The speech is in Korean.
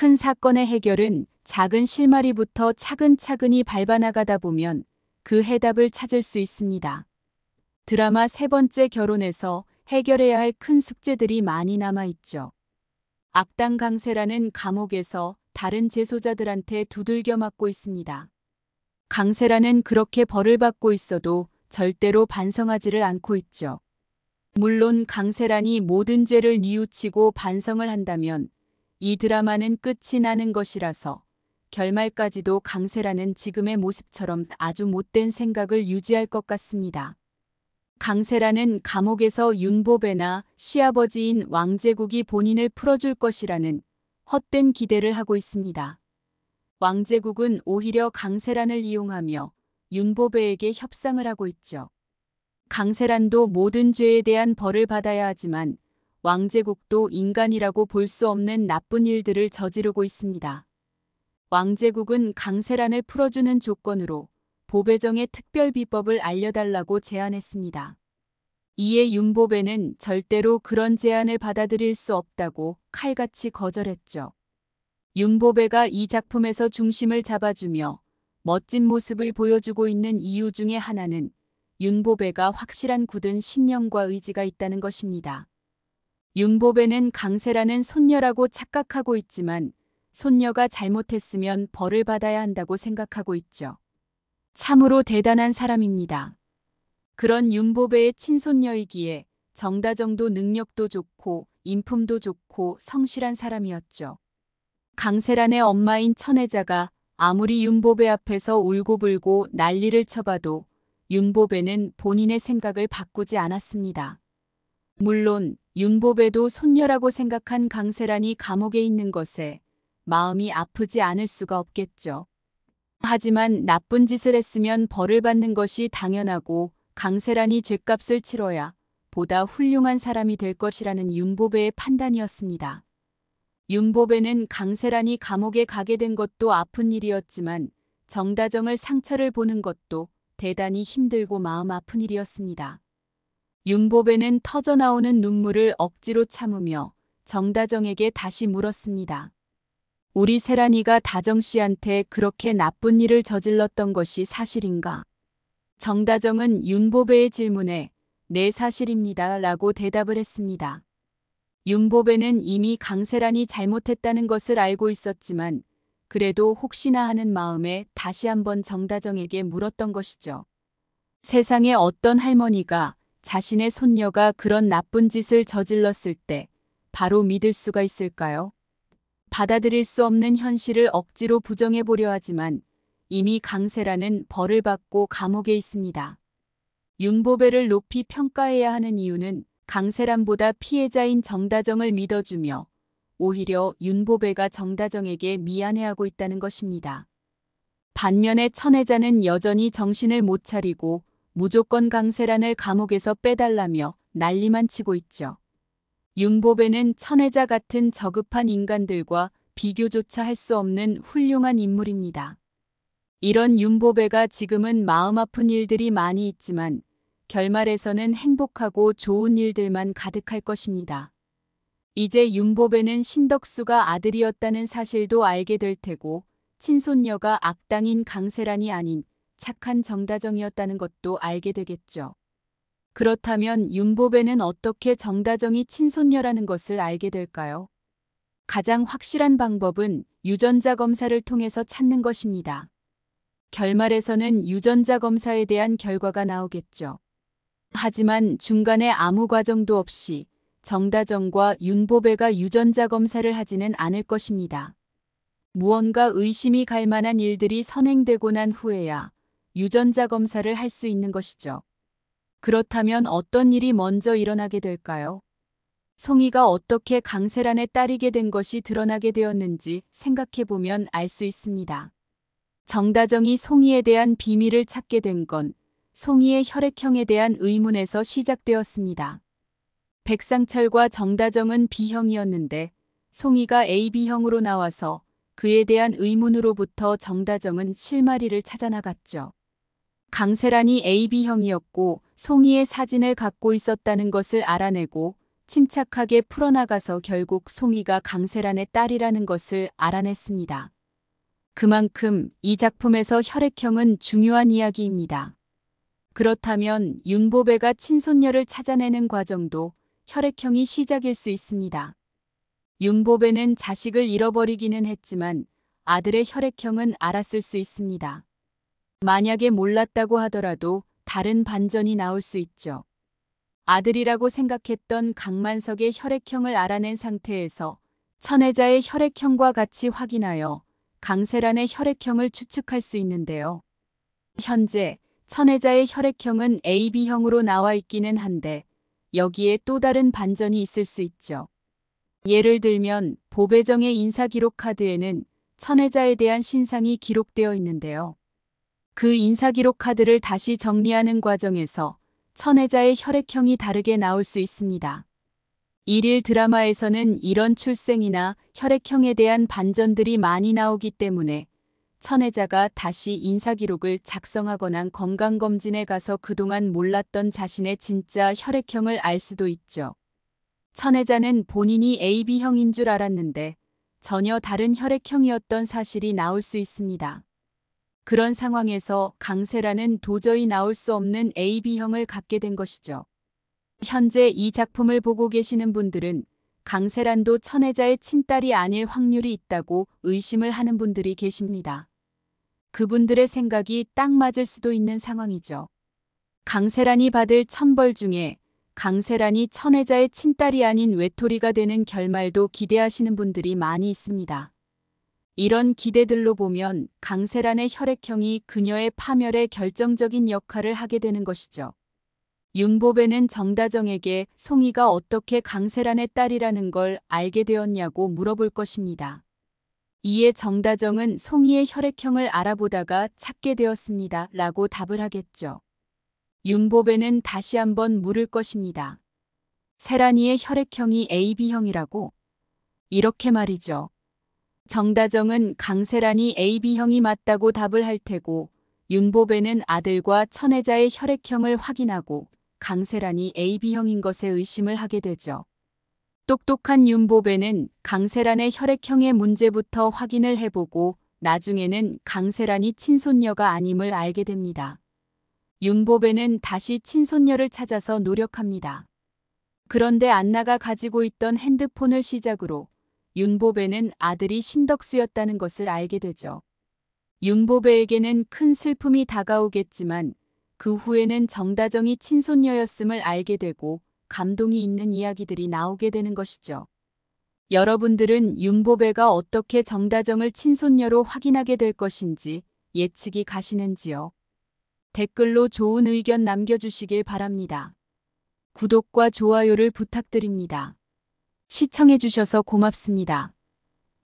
큰 사건의 해결은 작은 실마리부터 차근차근히 밟아나가다 보면 그 해답을 찾을 수 있습니다. 드라마 세 번째 결혼에서 해결해야 할 큰 숙제들이 많이 남아있죠. 악당 강세라는 감옥에서 다른 재소자들한테 두들겨 맞고 있습니다. 강세라는 그렇게 벌을 받고 있어도 절대로 반성하지를 않고 있죠. 물론 강세란이 모든 죄를 뉘우치고 반성을 한다면 이 드라마는 끝이 나는 것이라서 결말까지도 강세란은 지금의 모습처럼 아주 못된 생각을 유지할 것 같습니다. 강세란은 감옥에서 윤보배나 시아버지인 왕제국이 본인을 풀어줄 것이라는 헛된 기대를 하고 있습니다. 왕제국은 오히려 강세란을 이용하며 윤보배에게 협상을 하고 있죠. 강세란도 모든 죄에 대한 벌을 받아야 하지만 왕제국도 인간이라고 볼 수 없는 나쁜 일들을 저지르고 있습니다. 왕제국은 강세란을 풀어주는 조건으로 보배정의 특별 비법을 알려달라고 제안했습니다. 이에 윤보배는 절대로 그런 제안을 받아들일 수 없다고 칼같이 거절했죠. 윤보배가 이 작품에서 중심을 잡아주며 멋진 모습을 보여주고 있는 이유 중에 하나는 윤보배가 확실한 굳은 신념과 의지가 있다는 것입니다. 윤보배는 강세라는 손녀라고 착각하고 있지만 손녀가 잘못했으면 벌을 받아야 한다고 생각하고 있죠. 참으로 대단한 사람입니다. 그런 윤보배의 친손녀이기에 정다정도 능력도 좋고 인품도 좋고 성실한 사람이었죠. 강세란의 엄마인 천혜자가 아무리 윤보배 앞에서 울고불고 난리를 쳐봐도 윤보배는 본인의 생각을 바꾸지 않았습니다. 물론 윤보배도 손녀라고 생각한 강세란이 감옥에 있는 것에 마음이 아프지 않을 수가 없겠죠. 하지만 나쁜 짓을 했으면 벌을 받는 것이 당연하고 강세란이 죗값을 치러야 보다 훌륭한 사람이 될 것이라는 윤보배의 판단이었습니다. 윤보배는 강세란이 감옥에 가게 된 것도 아픈 일이었지만 정다정을 상처를 보는 것도 대단히 힘들고 마음 아픈 일이었습니다. 윤보배는 터져나오는 눈물을 억지로 참으며 정다정에게 다시 물었습니다. 우리 세란이가 다정씨한테 그렇게 나쁜 일을 저질렀던 것이 사실인가? 정다정은 윤보배의 질문에 네, 사실입니다 라고 대답을 했습니다. 윤보배는 이미 강세란이 잘못했다는 것을 알고 있었지만 그래도 혹시나 하는 마음에 다시 한번 정다정에게 물었던 것이죠. 세상에 어떤 할머니가 자신의 손녀가 그런 나쁜 짓을 저질렀을 때 바로 믿을 수가 있을까요? 받아들일 수 없는 현실을 억지로 부정해 보려 하지만 이미 강세라는 벌을 받고 감옥에 있습니다. 윤보배를 높이 평가해야 하는 이유는 강세란보다 피해자인 정다정을 믿어주며 오히려 윤보배가 정다정에게 미안해하고 있다는 것입니다. 반면에 천혜자는 여전히 정신을 못 차리고 무조건 강세란을 감옥에서 빼달라며 난리만 치고 있죠. 윤보배는 천혜자 같은 저급한 인간들과 비교조차 할 수 없는 훌륭한 인물입니다. 이런 윤보배가 지금은 마음 아픈 일들이 많이 있지만 결말에서는 행복하고 좋은 일들만 가득할 것입니다. 이제 윤보배는 신덕수가 아들이었다는 사실도 알게 될 테고 친손녀가 악당인 강세란이 아닌 착한 정다정이었다는 것도 알게 되겠죠. 그렇다면 윤보배는 어떻게 정다정이 친손녀라는 것을 알게 될까요? 가장 확실한 방법은 유전자 검사를 통해서 찾는 것입니다. 결말에서는 유전자 검사에 대한 결과가 나오겠죠. 하지만 중간에 아무 과정도 없이 정다정과 윤보배가 유전자 검사를 하지는 않을 것입니다. 무언가 의심이 갈 만한 일들이 선행되고 난 후에야 유전자 검사를 할 수 있는 것이죠. 그렇다면 어떤 일이 먼저 일어나게 될까요? 송이가 어떻게 강세란에 따르게 된 것이 드러나게 되었는지 생각해보면 알 수 있습니다. 정다정이 송이에 대한 비밀을 찾게 된 건 송이의 혈액형에 대한 의문에서 시작되었습니다. 백상철과 정다정은 B형이었는데 송이가 AB형으로 나와서 그에 대한 의문으로부터 정다정은 실마리를 찾아나갔죠. 강세란이 AB형이었고 송이의 사진을 갖고 있었다는 것을 알아내고 침착하게 풀어나가서 결국 송이가 강세란의 딸이라는 것을 알아냈습니다. 그만큼 이 작품에서 혈액형은 중요한 이야기입니다. 그렇다면 윤보배가 친손녀를 찾아내는 과정도 혈액형이 시작일 수 있습니다. 윤보배는 자식을 잃어버리기는 했지만 아들의 혈액형은 알았을 수 있습니다. 만약에 몰랐다고 하더라도 다른 반전이 나올 수 있죠. 아들이라고 생각했던 강만석의 혈액형을 알아낸 상태에서 천혜자의 혈액형과 같이 확인하여 강세란의 혈액형을 추측할 수 있는데요. 현재 천혜자의 혈액형은 AB형으로 나와 있기는 한데 여기에 또 다른 반전이 있을 수 있죠. 예를 들면 보배정의 인사기록 카드에는 천혜자에 대한 신상이 기록되어 있는데요. 그 인사기록 카드를 다시 정리하는 과정에서 천혜자의 혈액형이 다르게 나올 수 있습니다. 일일 드라마에서는 이런 출생이나 혈액형에 대한 반전들이 많이 나오기 때문에 천혜자가 다시 인사기록을 작성하거나 건강검진에 가서 그동안 몰랐던 자신의 진짜 혈액형을 알 수도 있죠. 천혜자는 본인이 AB형인 줄 알았는데 전혀 다른 혈액형이었던 사실이 나올 수 있습니다. 그런 상황에서 강세란은 도저히 나올 수 없는 AB형을 갖게 된 것이죠. 현재 이 작품을 보고 계시는 분들은 강세란도 천혜자의 친딸이 아닐 확률이 있다고 의심을 하는 분들이 계십니다. 그분들의 생각이 딱 맞을 수도 있는 상황이죠. 강세란이 받을 천벌 중에 강세란이 천혜자의 친딸이 아닌 외톨이가 되는 결말도 기대하시는 분들이 많이 있습니다. 이런 기대들로 보면 강세란의 혈액형이 그녀의 파멸에 결정적인 역할을 하게 되는 것이죠. 윤보배는 정다정에게 송이가 어떻게 강세란의 딸이라는 걸 알게 되었냐고 물어볼 것입니다. 이에 정다정은 송이의 혈액형을 알아보다가 찾게 되었습니다. 라고 답을 하겠죠. 윤보배는 다시 한번 물을 것입니다. 세란이의 혈액형이 AB형이라고? 이렇게 말이죠. 정다정은 강세란이 AB형이 맞다고 답을 할 테고 윤보배는 아들과 천혜자의 혈액형을 확인하고 강세란이 AB형인 것에 의심을 하게 되죠. 똑똑한 윤보배는 강세란의 혈액형의 문제부터 확인을 해보고 나중에는 강세란이 친손녀가 아님을 알게 됩니다. 윤보배는 다시 친손녀를 찾아서 노력합니다. 그런데 안나가 가지고 있던 핸드폰을 시작으로 윤보배는 아들이 신덕수였다는 것을 알게 되죠. 윤보배에게는 큰 슬픔이 다가오겠지만 그 후에는 정다정이 친손녀였음을 알게 되고 감동이 있는 이야기들이 나오게 되는 것이죠. 여러분들은 윤보배가 어떻게 정다정을 친손녀로 확인하게 될 것인지 예측이 가시는지요? 댓글로 좋은 의견 남겨주시길 바랍니다. 구독과 좋아요를 부탁드립니다. 시청해주셔서 고맙습니다.